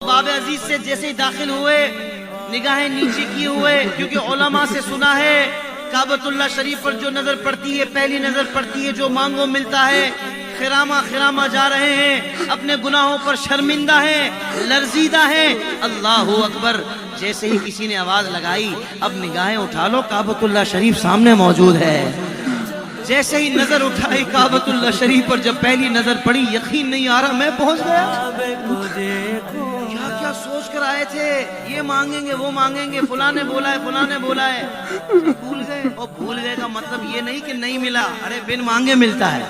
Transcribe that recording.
باب عزیز سے جیسے ہی داخل ہوئے نگاہیں نیچے کیے ہوئے، کیونکہ علماء سے سنا ہے کعبۃ اللہ شریف پر جو نظر پڑتی ہے پہلی نظر پڑتی ہے جو مانگو ملتا ہے۔ خرامہ خرامہ جا رہے ہیں، اپنے گناہوں پر شرمندہ ہیں، لرزیدہ ہیں۔ اللہ اکبر، جیسے ہی کسی نے آواز لگائی اب نگاہیں اٹھا لو کعبۃ اللہ شریف سامنے موجود ہے۔ جیسے ہی نظر اٹھائی کعبۃ اللہ شریف پر جب پہلی نظر پڑی یقین نہیں آ رہا میں پہنچ گیا۔ کیا کیا سوچ کر آئے تھے، یہ مانگیں گے وہ مانگیں گے، فلاں نے بولا ہے فلاں نے بولا ہے، بھول گئے۔ اور بھول گئے کا مطلب یہ نہیں کہ نہیں ملا، ارے بن مانگے ملتا ہے۔